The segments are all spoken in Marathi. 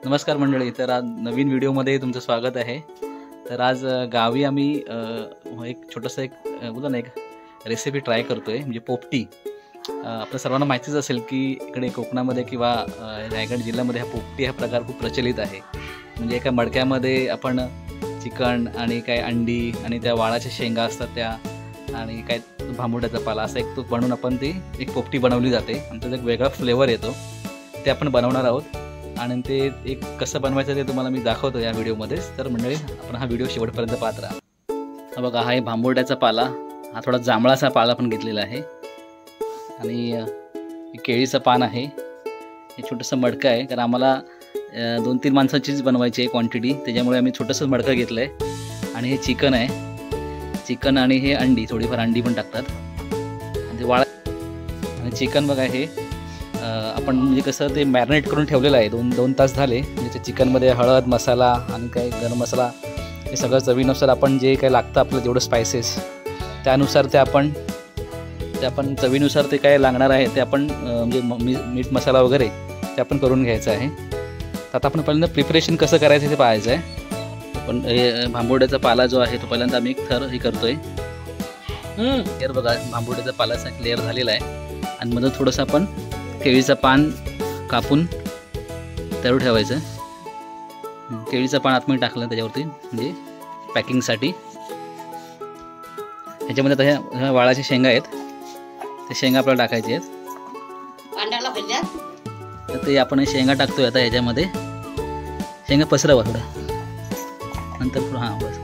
नमस्कार मंडळी. तर आज नवीन व्हिडिओमध्ये तुमचं स्वागत आहे. तर आज गावी आम्ही एक छोटंसं बोला ना एक रेसिपी ट्राय करतोय, म्हणजे पोपटी. आपल्या सर्वांना माहितीच असेल की इकडे कोकणामध्ये किंवा रायगड जिल्ह्यामध्ये हा पोपटी हा प्रकार खूप प्रचलित आहे. म्हणजे एका मडक्यामध्ये आपण चिकन आणि काय अंडी आणि त्या वाळाच्या शेंगा असतात त्या आणि काय भांबुड्याचा पाला असा एक तो बनवून आपण ती एक पोपटी बनवली जाते आणि त्याचा एक वेगळा फ्लेवर येतो. ते आपण बनवणार आहोत आणि ते एक कसं बनवायचं ते तुम्हाला मी दाखवतो या व्हिडिओमध्येच. तर मंडळी आपण हा व्हिडिओ शेवटपर्यंत पाहत राहा. हा बघा, हा आहे भांबुर्ड्याचा पाला. हा थोडा जांभळाचा पाला पण घेतलेला आहे आणि केळीचं पान आहे. हे छोटंसं मडकं आहे, कारण आम्हाला 2-3 माणसांचीच बनवायची आहे क्वांटिटी, त्याच्यामुळे आम्ही छोटंसं मडकं घेतलं आहे. आणि हे चिकन आहे, चिकन आणि हे अंडी, थोडीफार अंडी पण टाकतात आणि ते वाळा. आणि चिकन बघा हे आपण म्हणजे कसं ते मॅरिनेट करून ठेवलेलं आहे. 2 तास झाले. म्हणजे ते चिकनमध्ये हळद मसाला आणि काय गरम मसाला हे सगळं चवीनुसार आपण जे काय लागतं आपलं जेवढं स्पायसेस त्यानुसार ते आपण चवीनुसार ते काय लागणार आहे ते आपण म्हणजे मीठ मसाला वगैरे ते आपण करून घ्यायचं आहे. तर आता आपण पहिल्यांदा प्रिपरेशन कसं करायचं ते पाहायचं आहे. पण भांबुर्ड्याचा पाला जो आहे तो पहिल्यांदा आम्ही एक थर हे करतोय. लेअर बघा, भांबुर्ड्याचा पालाचा एक लेअर झालेला आहे आणि मध्ये थोडंसं आपण केळीचं पान कापून त्यावर ठेवायचं. केळीचं पान आतमध्ये टाकलं त्याच्यावरती म्हणजे पॅकिंगसाठी. ह्याच्यामध्ये आता ह्या वाळाच्या शेंगा आहेत, ते शेंगा आपल्याला टाकायचे आहेत. तर ते आपण शेंगा टाकतोय आता ह्याच्यामध्ये. शेंगा पसरवा थोडं नंतर. हां बस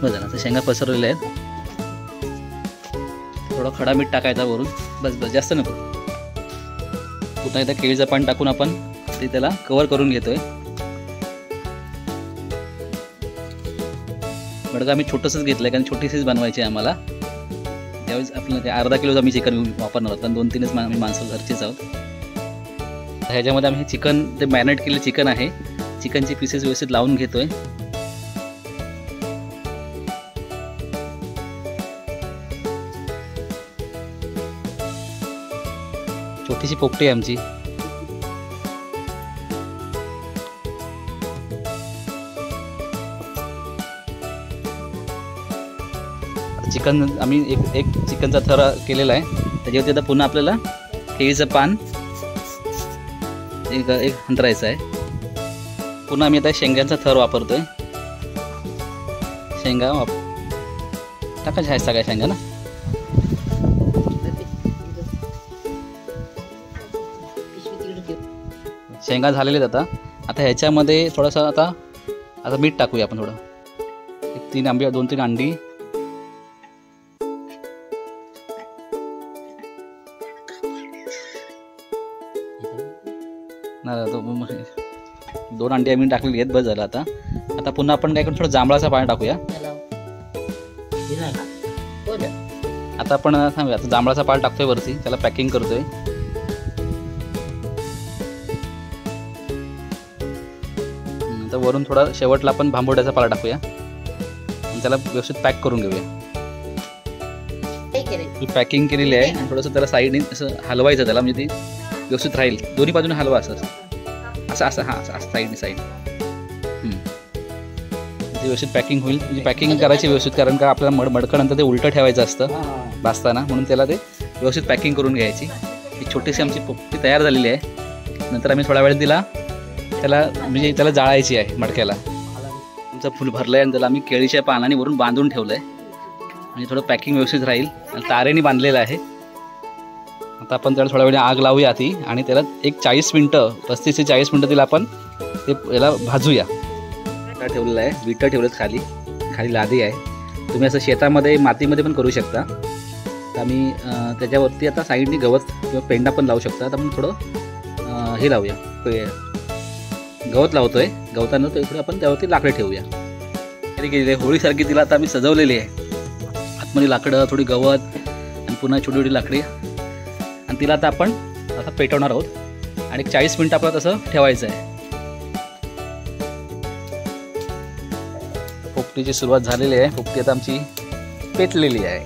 झालं. आता शेंगा पसरवलेल्या आहेत. थोडं खडा मीठ टाकायचा वरून, बस जास्त नको. पुन्हा एकदा केळीचं पान टाकून आपण ते त्याला कव्हर करून घेतोय. बडगा आम्ही छोटंसंच घेतलंय, कारण छोटीशीच बनवायची आहे आम्हाला. त्यावेळेस आपलं ते अर्धा किलो आम्ही चिकन वापरणार आहोत, कारण 2-3च आम्ही माणसं घरचीच आहोत. ह्याच्यामध्ये आम्ही चिकन ते मॅरिनेट केलेलं चिकन आहे, चिकनचे पीसेस व्यवस्थित लावून घेतोय. छोटीशी पोपटी आहे आमची. चिकन आम्ही एक चिकनचा थर केलेला आहे. त्याच्यावरती आता पुन्हा आपल्याला केळीचं पान एक अंतरायचं आहे. पुन्हा आम्ही आता शेंगांचा थर वापरतोय. शेंगा टाकायच्या आहेत सगळ्या शेंगा ना. शेंगा झालेले आहेत आता ह्याच्यामध्ये थोडंसं आता मीठ टाकूया आपण. थोडं 2-3 अंडी. नाही 2 अंडी आम्ही टाकलेली आहेत, बस झालं. आता पुन्हा आपण काय करू, थोडं जांभळाचं पाणी टाकूया. आता आपण सांगूया, आता जांभळाचा पाल टाकतोय वरती, त्याला पॅकिंग करतोय. तर वरून थोडा शेवटला आपण भांबुर्ड्याचा पाला टाकूया आणि त्याला व्यवस्थित पॅक करून घेऊया. पॅकिंग केलेली आहे आणि थोडंसं त्याला साईडने असं हलवायचं त्याला, म्हणजे ती व्यवस्थित राहील. दोन्ही बाजूने हलवा असं साईड व्यवस्थित पॅकिंग होईल. म्हणजे पॅकिंग करायची व्यवस्थित, कारण का आपल्याला मडकं ते उलटं ठेवायचं असतं भाजताना, म्हणून त्याला ते व्यवस्थित पॅकिंग करून घ्यायची. ही छोटीशी आमची पोपटी तयार झालेली आहे. नंतर आम्ही थोड्या वेळ त्याला जाळायची आहे मडक्याला. आमचं फुल भरलं आहे आणि त्याला आम्ही केळीच्या पानाने वरून बांधून ठेवलं आहे, म्हणजे थोडं पॅकिंग व्यवस्थित राहील. आणि तारेने बांधलेलं आहे. आता आपण त्याला थोड्या वेळ आग लावूया ती आणि त्याला एक 40 मिनटं 35 ते 40 मिनटं तिला आपण ते याला भाजूया. ठेवलेलं आहे, विटा ठेवलेत खाली लादी आहे. तुम्ही असं शेतामध्ये मातीमध्ये पण करू शकता. तर आम्ही त्याच्यावरती आता साईडने गवत किंवा पेंडा पण लावू शकता. तर आपण थोडं हे लावूया, गवत लावतोय. गवतानं थोडं आपण त्यावरती लाकडं ठेवूया. केलेली होळीसारखी तिला आता आम्ही सजवलेली आहे. आतमध्ये लाकडं, थोडी गवत आणि पुन्हा छोटी लाकडी. आणि तिला आपण पेटवणार आहोत आणि 40 मिनटं आपल्याला तसं ठेवायचं आहे. पोपटीची सुरुवात झालेली आहे. पोपटी आता आमची पेटलेली आहे.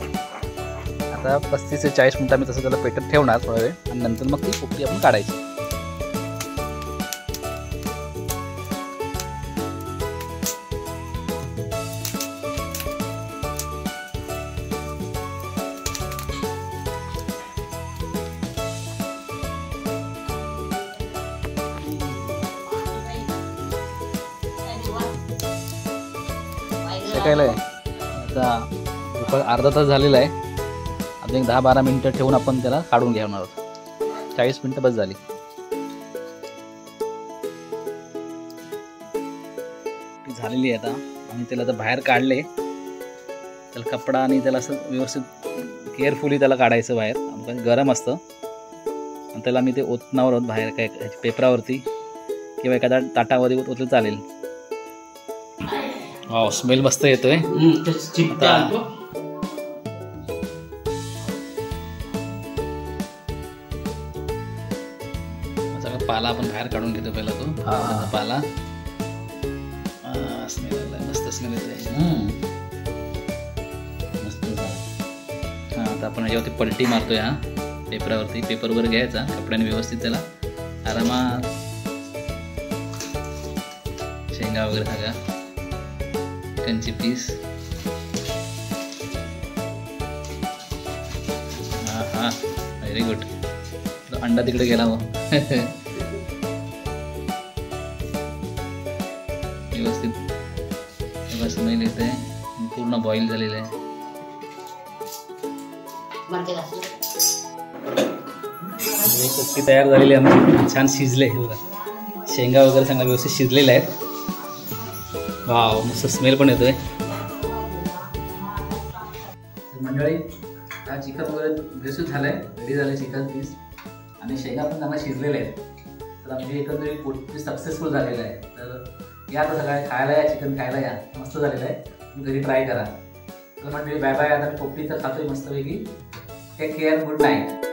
आता 35 ते 40 मिनटं आम्ही तसं त्याला पेटत ठेवणार थोडा वेळ आणि नंतर मग ती पोपटी आपण काढायची. शेकायला आहे. आता अर्धा तास झालेला आहे. अजून एक 10-12 मिनटं ठेवून आपण त्याला काढून घेणार आहोत. 40 मिनटं बस झाली. ती झालेली आहे आता. आणि त्याला आता बाहेर काढले. त्याला कपडा आणि त्याला असं व्यवस्थित केअरफुली त्याला काढायचं बाहेर. कारण गरम असतं. आणि त्याला मी ते ओतनावर आहोत बाहेर काय पेपरावरती किंवा एखाद्या ताटामध्ये ओतलं चालेल. वाव, स्मेल मस्त येतोय. सगळा पाला आपण बाहेर काढून घेतो पहिला. तो पाला स्मेल आला, मस्त स्मेल येतोय. हां, आता आपण याच्यावरती पलटी मारतोय. हा पेपरावरती पेपरवर घ्यायचा कपड्याने व्यवस्थित त्याला आरामात शेंगा वगैरे सगळा चिकनची पीस. हां हां, व्हेरी गुड. अंडा तिकडे गेला मग. व्यवस्थित तेव्हा स्मेल येते. पूर्ण बॉईल झालेलं आहे. पोपटी तयार झालेली आहे आमची. छान शिजले बघा. शेंगा वगैरे चांगला व्यवस्थित शिजलेल्या आहेत. वाव, मस्त स्मेल पण येतोय. मंडळी, हा चिकन वगैरे व्यवस्थित झालाय. रेडी झालंय चिकन पीस आणि शेंगा पण चांगला शिजलेल्या आहेत. तर आमची एकंदरीत पोपटी सक्सेसफुल झालेलं आहे. तर या आता सगळ्या खायला या, चिकन खायला या. मस्त झालेलं आहे. तुम्ही घरी ट्राय करा. तर मंडळी, बाय बाय. आता पोपटी तर खातोय मस्तपैकी. Take care. Good night.